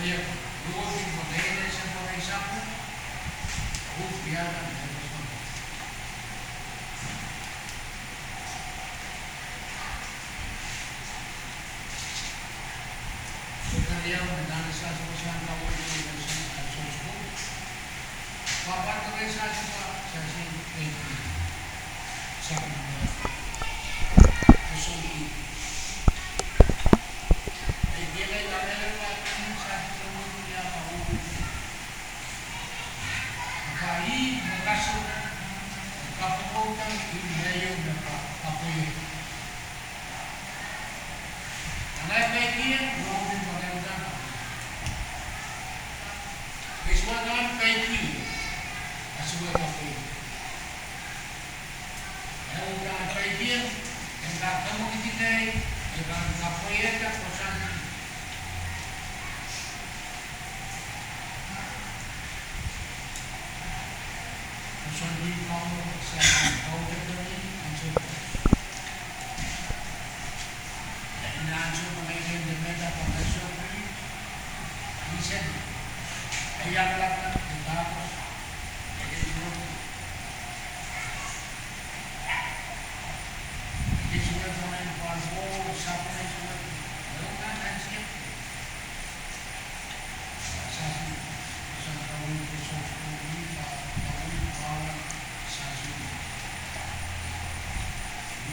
Dia hoje modelo essa conexão o piada Sekarang dengan satu-satu kawan yang tersebut, bapak terasa juga saya ini sangat kesulitan. Dia lagi ada satu yang mau kai masuk kapukan ini yang kapuy. Karena bagian belum bagaimana. Iswanan bagian asal kapuy. Yang bagian yang kamu kita yang kapuy itu pesan. Pesan di kamu saya tahu terjadi ansur. Ansur mengenai demanda pembesar ini bisa ayat lakukan kita ini sudah main parbo sampai sudah lakukan ansur sasi bersama kawan besar ini kawan sasi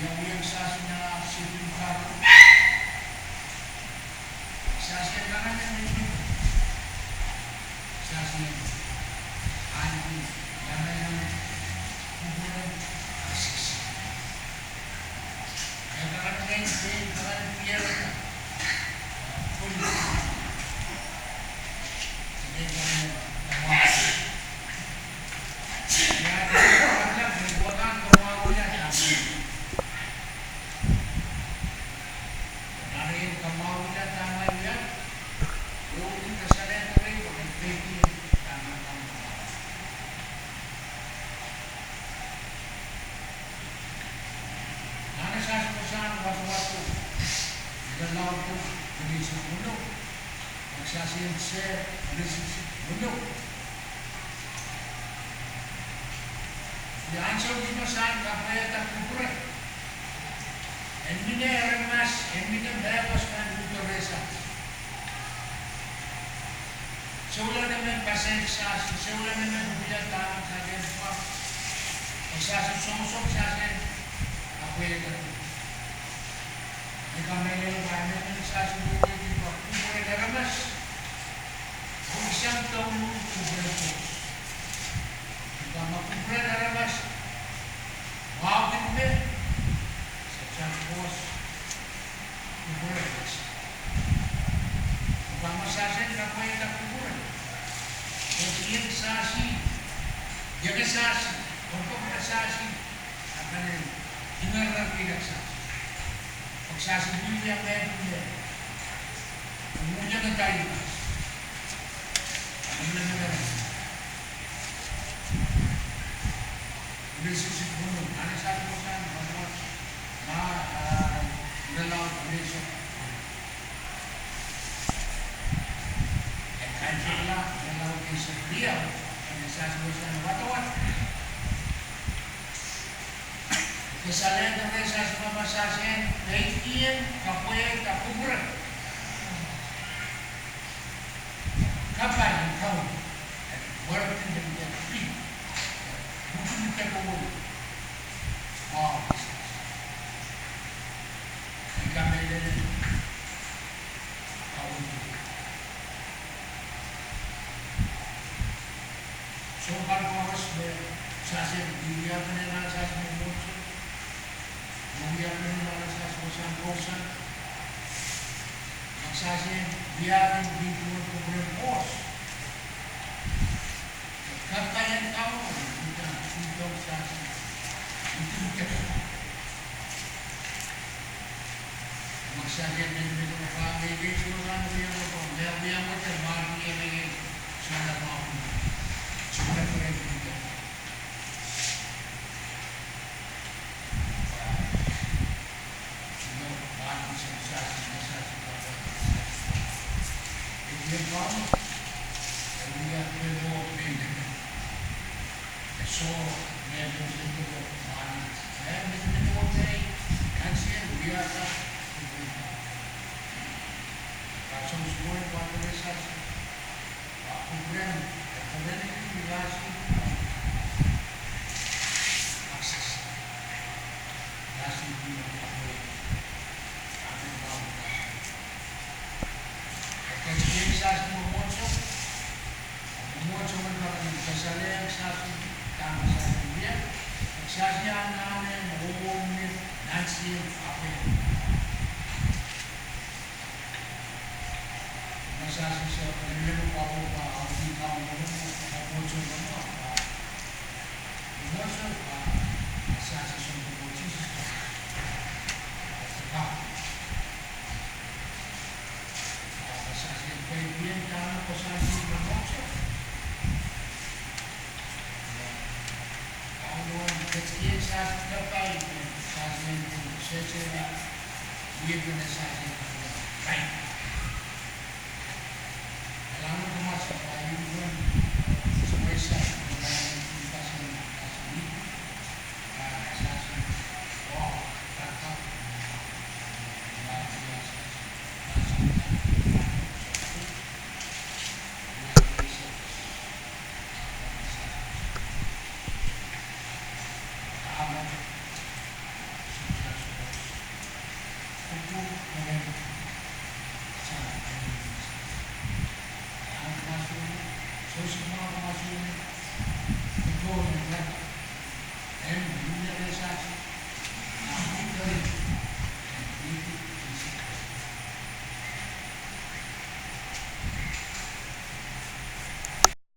yang sasinya sebentar Sasi kanan yang ini, sasi anti, yang kuburan asis. Yang kanan ini kanan piala, pun ini kanan emas. Yang kanan berbuatan kemauannya sasi. Dari kemauannya sama dia. Yung kasalanan ko rin, mag-baby yung tama-tama. Nanasasapasan, wato-wato. Nagalaw ko, sa mundo. Nagsasiyang-share, sa mundo. Yan sa ulimasan, kapayat at kukurat. En mine remas, en mine bebas kan butoresa. Seolah naman pasensya, seolah naman bumiyata sa akin pa. Magsasosong sa akin, ako yung gano'n. Hindi kami yung gamit ng sasubukin dito. Kung may naramas, kung isang taon mo, kumpre po. Kung ka makumpre naramas, mawagin mo sa isang pos, kumpre po. Kung masasin, ako yung nakukuran. Yang sasi, yang sasi, untuk sasi akan dengar tidak sasi. Sasi dulu yang lain kemudian mencari mas. Benar-benar. Dari sisi gunung, ada satu pesan bahwa dalam Indonesia kanjenglah dalam kisah beliau yang saya sebutkan wat-wat. Kesalahan dari saya semua masasin, baiknya kapoy kapuburan. Kapan kau berarti dengan api, bukan kita kubur. Oh, jika mereka kau sopan harus bersaksi dia mengenal saksi mengucap, dia mengenal saksi bosan, saksi dia dibuat kemudian bos. Kata yang tahu bukan untuk saksi itu bukan. Maksudnya dengan apa ini sudah dia macam mana dia ingin sudah mau. Sudah keren juga. Sudah bahan sensasi. bien vamos, el día que no viene. Eso me presento me presento canción, viaja, razón suel cuando esas, aku brand, kemudian itu dikasih akses, kasih di aku mau. Experiências no mucho mercado empresarial, exato, tanto sabe, exato ya nane, mohon nanti apa, masa sisa penerima apa aku tahu mucho apa, mucho apa, masa sisa mucho apa. Fue bien cada cosa así de mucho. Ahora, experiencia de país, saben, se será bien de mensaje. Bem, ela não começa a ir bem, se vai ser, vai ficar sem ó, tá, tá, vai,